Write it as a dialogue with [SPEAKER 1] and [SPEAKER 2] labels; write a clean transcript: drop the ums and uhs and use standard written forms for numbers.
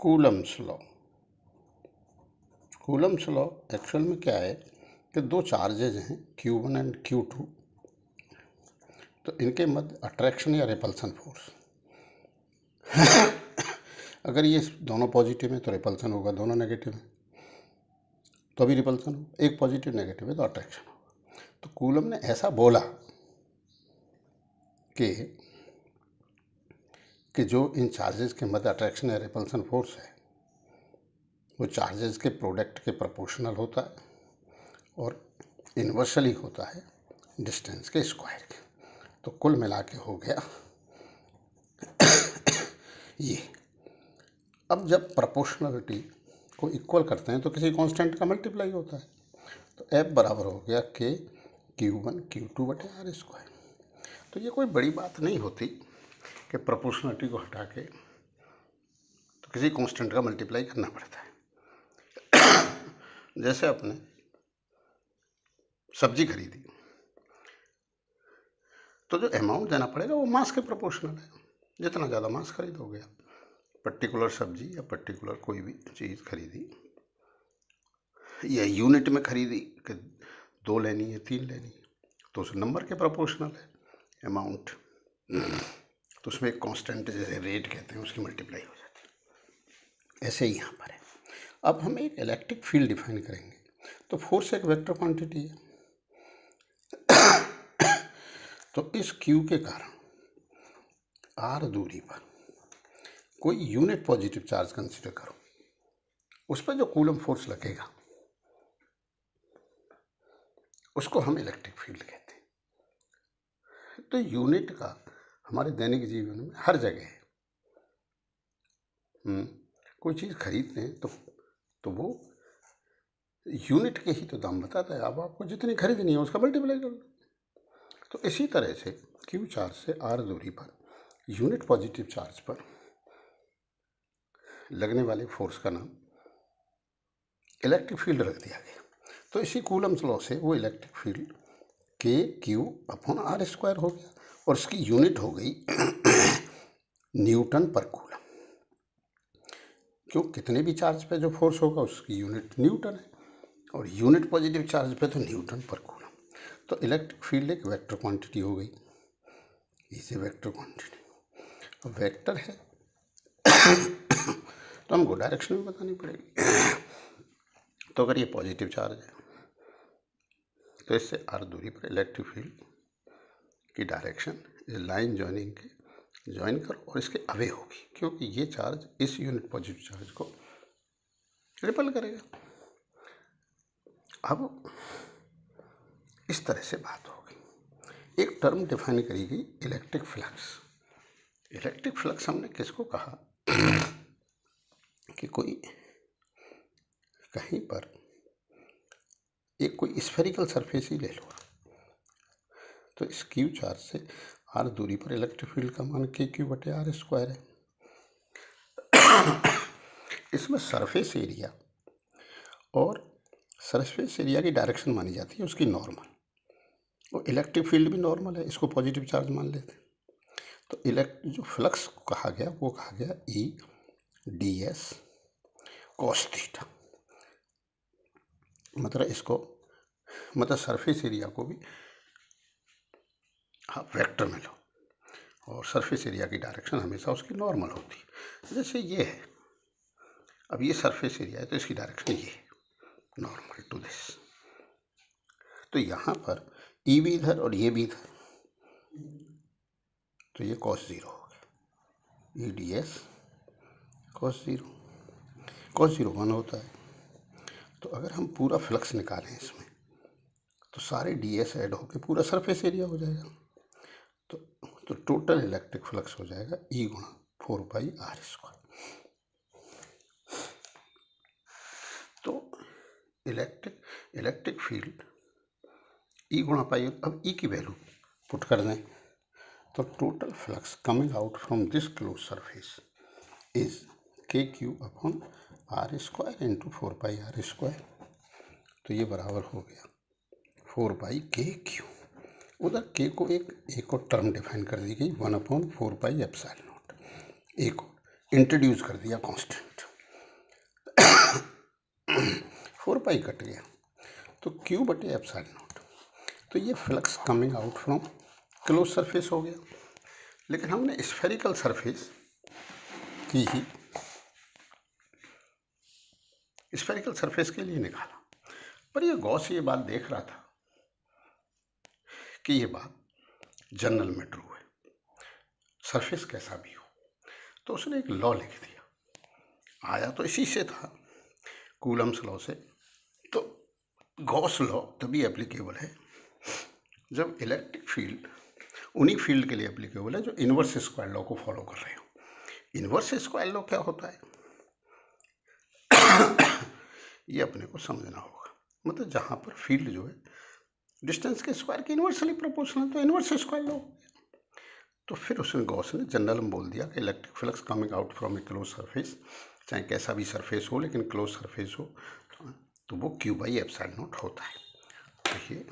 [SPEAKER 1] Coulomb's law. Coulomb's law actual में क्या है कि दो चार्जेज हैं Q1 एंड Q2, तो इनके मध्य अट्रैक्शन या रिपल्सन फोर्स अगर ये दोनों पॉजिटिव हैं तो रिपल्सन होगा, दोनों नेगेटिव हैं तो भी रिपल्सन होगा, एक पॉजिटिव नेगेटिव है तो अट्रैक्शन होगा। तो कूलम ने ऐसा बोला कि जो इन चार्जेस के मध्य अट्रैक्शन या रिपल्सन फोर्स है वो चार्जेस के प्रोडक्ट के प्रोपोर्शनल होता है और इन्वर्सली होता है डिस्टेंस के स्क्वायर के। तो कुल मिला के हो गया ये। अब जब प्रोपोर्शनलिटी को इक्वल करते हैं तो किसी कांस्टेंट का मल्टीप्लाई होता है, तो F बराबर हो गया K Q1 Q2 बटे R स्क्वायर। तो ये कोई बड़ी बात नहीं होती कि प्रोपोर्शनलिटी को हटा के तो किसी कांस्टेंट का मल्टीप्लाई करना पड़ता है। जैसे आपने सब्जी खरीदी तो जो अमाउंट देना पड़ेगा वो मास के प्रोपोर्शनल है, जितना ज़्यादा मास खरीदोगे आप। पर्टिकुलर सब्जी या पर्टिकुलर कोई भी चीज़ खरीदी या यूनिट में खरीदी कि 2 लेनी है 3 लेनी है तो उस नंबर के प्रोपोर्शनल है अमाउंट, तो उसमें एक कांस्टेंट जैसे रेट कहते हैं उसकी मल्टीप्लाई हो जाती है। ऐसे ही यहाँ पर है। अब हम एक इलेक्ट्रिक फील्ड डिफाइन करेंगे। तो फोर्स एक वेक्टर क्वांटिटी है, तो इस Q के कारण R दूरी पर कोई यूनिट पॉजिटिव चार्ज कंसीडर करो, उस पर जो कूलम फोर्स लगेगा उसको हम इलेक्ट्रिक फील्ड कहते हैं। तो यूनिट का हमारे दैनिक जीवन में हर जगह है। कोई चीज़ खरीदते हैं तो वो यूनिट के ही तो दाम बताता है। अब आपको जितनी खरीदनी है उसका मल्टीप्लाई कर लो। तो इसी तरह से Q चार्ज से R दूरी पर यूनिट पॉजिटिव चार्ज पर लगने वाले फोर्स का नाम इलेक्ट्रिक फील्ड रख दिया गया। तो इसी कूलम्स लॉ से वो इलेक्ट्रिक फील्ड KQ/R स्क्वायर हो गया और इसकी यूनिट हो गई न्यूटन पर कूलम। क्यों, कितने भी चार्ज पे जो फोर्स होगा उसकी यूनिट न्यूटन है और यूनिट पॉजिटिव चार्ज पे तो न्यूटन पर कूलम। तो इलेक्ट्रिक फील्ड एक वेक्टर क्वांटिटी हो गई, इसे वेक्टर क्वांटिटी। अब वेक्टर है तो हमको डायरेक्शन भी बतानी पड़ेगी। तो अगर ये पॉजिटिव चार्ज है तो इससे R दूरी पर इलेक्ट्रिक फील्ड की डायरेक्शन इस लाइन ज्वाइनिंग के ज्वाइन करो और इसके अवे होगी, क्योंकि ये चार्ज इस यूनिट पॉजिटिव चार्ज को रिपल करेगा। अब इस तरह से बात होगी। एक टर्म डिफाइन करी गई इलेक्ट्रिक फ्लक्स। इलेक्ट्रिक फ्लक्स हमने किसको कहा कि कोई कहीं पर एक कोई स्फेरिकल सरफेस ही ले लो, तो इस Q चार्ज से R दूरी पर इलेक्ट्रिक फील्ड का मान KQ/R स्क्वायर है। इसमें सरफेस एरिया और सरफेस एरिया की डायरेक्शन मानी जाती है उसकी नॉर्मल, और इलेक्ट्रिक फील्ड भी नॉर्मल है, इसको पॉजिटिव चार्ज मान लेते हैं। तो जो फ्लक्स कहा गया वो कहा गया E/ds cos थीटा। मतलब सरफेस एरिया को भी आप वेक्टर में लो और सरफेस एरिया की डायरेक्शन हमेशा उसकी नॉर्मल होती है। जैसे ये है, अब ये सरफेस एरिया है तो इसकी डायरेक्शन ये है, नॉर्मल टू दिस। तो यहाँ पर E भी इधर और ये भी इधर, तो ये cos 0 हो गया। E/ds cos 0, cos 0 1 होता है। तो अगर हम पूरा फ्लक्स निकालें इसमें तो सारे ds ऐड होकर पूरा सरफेस एरिया हो जाएगा। तो टोटल इलेक्ट्रिक फ्लक्स हो जाएगा E/4πR स्क्वायर। तो इलेक्ट्रिक फील्ड E/π, अब E की वैल्यू पुट कर दें तो total flux coming out from this close surface is KQ/R square into 4πR square. तो ये बराबर हो गया 4πKQ। उधर K को एक और टर्म डिफाइन कर दी गई 1/4πε0, एक इंट्रोड्यूस कर दिया कांस्टेंट। वाई कट गया, तो क्यू बटे एप्सिलॉन नॉट। तो ये flux coming out from close surface हो गया। लेकिन हमने स्फेरिकल सरफेस की ही स्फेरिकल सरफेस के लिए निकाला, पर ये गॉस ये बात देख रहा था कि ये बात जनरल में ट्रू है, सरफेस कैसा भी हो। तो उसने एक लॉ लिख दिया, आया तो इसी से था, कूलम्स लॉ से। तो गॉस लॉ तभी एप्लीकेबल है जब इलेक्ट्रिक फील्ड उन्हीं फील्ड के लिए एप्लीकेबल है जो इनवर्स स्क्वायर लॉ को फॉलो कर रहे हो। इनवर्स स्क्वायर लॉ क्या होता है ये अपने को समझना होगा। मतलब जहां पर फील्ड जो है डिस्टेंस के स्क्वायर के इनवर्सली प्रोपोर्शनल, तो इनवर्स स्क्वायर लॉ। तो फिर उसने गॉस ने जनरल में बोल दिया कि electric flux coming out from A close surface, चाहे कैसा भी सरफेस हो लेकिन क्लोज सरफेस हो, तो वो क्यू बाई एप्सिलॉन नॉट होता है। तो ये